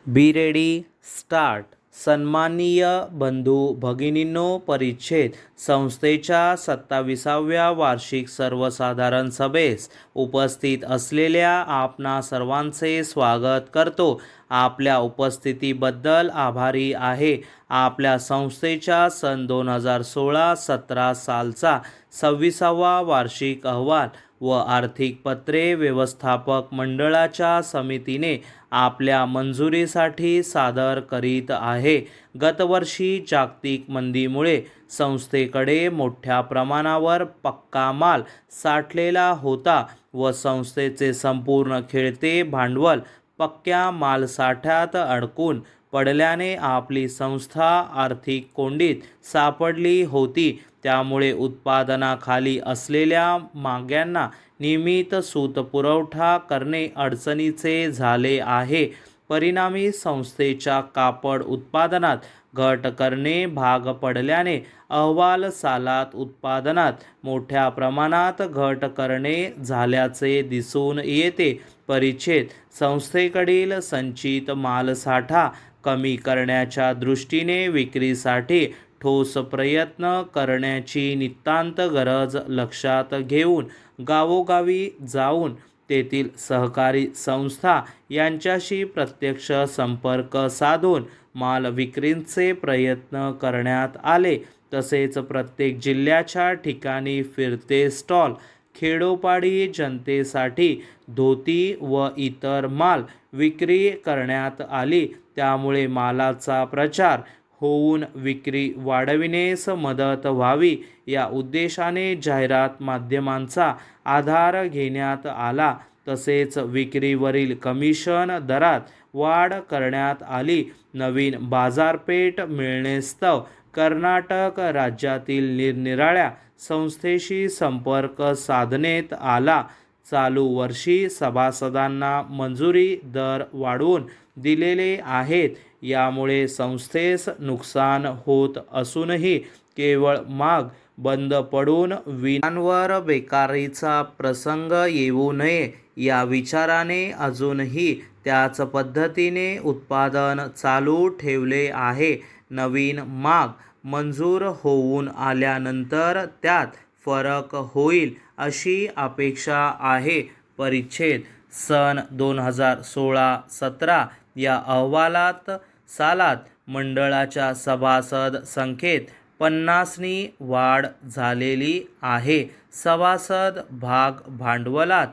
Be ready start. सन्माननीय बंधू भगिनींनो, परिच्छेद संस्थेच्या 27व्या वार्षिक सर्वसाधारण सभेस उपस्थित असलेल्या आपणा सर्वांचे स्वागत करतो. आपल्या उपस्थितीबद्दल आभारी आहे. आपल्या संस्थेच्या सन 2016-17 सालचा 26वा वार्षिक अहवाल व आर्थिक पत्रे व्यवस्थापक मंडळाच्या समितीने आपल्या मंजुरीसाठी सादर करीत आहे. गतवर्षी जागतिक मंदीमुळे संस्थेकडे मोठ्या प्रमाणावर पक्का माल साठलेला होता व संस्थेचे संपूर्ण खेळते भांडवल पक्क्या मालसाठ्यात अडकून पडल्याने आपली संस्था आर्थिक कोंडीत सापडली होती. त्यामुळे उत्पादनाखाली असलेल्या माग्यांना नियमित सूत पुरवठा करणे अडचणीचे झाले आहे. परिणामी संस्थेच्या कापड उत्पादनात घट करणे भाग पडल्याने अहवाल सालात उत्पादनात मोठ्या प्रमाणात घट करणे झाल्याचे दिसून येते. परिच्छेद संस्थेकडील संचित मालसाठा कमी करण्याच्या दृष्टीने विक्रीसाठी ठोस प्रयत्न करण्याची नितांत गरज लक्षात घेऊन गावोगावी जाऊन तेथील सहकारी संस्था यांच्याशी प्रत्यक्ष संपर्क साधून माल विक्रीचे प्रयत्न करण्यात आले. तसेच प्रत्येक जिल्ह्याच्या ठिकाणी फिरते स्टॉल, खेडोपाडी जनतेसाठी धोती व इतर माल विक्री करण्यात आली. त्यामुळे मालाचा प्रचार होऊन विक्री वाढविण्यास मदत व्हावी या उद्देशाने जाहिरात माध्यमांचा आधार घेण्यात आला. तसेच विक्रीवरील कमिशन दरात वाढ करण्यात आली. नवीन बाजारपेठ मिळणेस्तव कर्नाटक राज्यातील निरनिराळ्या संस्थेशी संपर्क साधण्यात आला. चालू वर्षी सभासदांना मंजुरी दर वाढवून दिलेले आहेत. यामुळे संस्थेस नुकसान होत असूनही केवळ माग बंद पडून विनांवर बेकारीचा प्रसंग येऊ नये या विचाराने अजूनही त्याच पद्धतीने उत्पादन चालू ठेवले आहे. नवीन माग मंजूर होऊन आल्यानंतर त्यात फरक होईल अशी अपेक्षा आहे. परिच्छेद सन 2016-17 या अहवालात सालात मंडळाच्या सभासद संख्येत 50नी वाढ झालेली आहे. सभासद भाग भांडवलात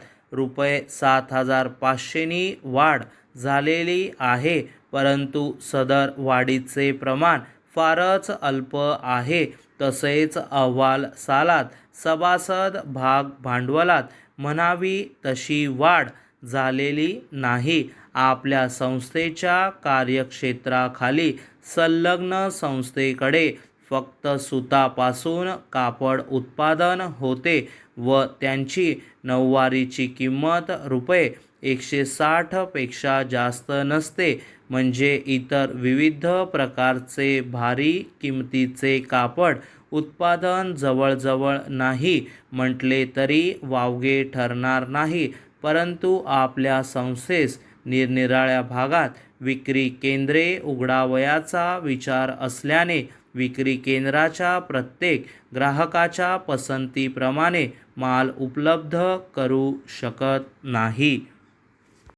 ₹7,500नी वाढ झालेली आहे. परंतु सदर वाढीचे प्रमाण फारच अल्प आहे. तसेच अहवाल सालात सभासद भाग भांडवलात म्हणावी तशी वाढ झालेली नाही. आपल्या संस्थेच्या कार्यक्षेत्राखाली संलग्न संस्थेकडे फक्त सुतापासून कापड उत्पादन होते व त्यांची नऊवारीची किंमत ₹160 पेक्षा जास्त नसते. म्हणजे इतर विविध प्रकारचे भारी किमतीचे कापड उत्पादन जवळजवळ नाही म्हटले तरी वावगे ठरणार नाही. परंतु आपल्या संस्थेस निरनिराळ्या भागात विक्री केंद्रे उघडावयाचा विचार असल्याने विक्री केंद्राच्या प्रत्येक ग्राहकाच्या पसंतीप्रमाणे माल उपलब्ध करू शकत नाही.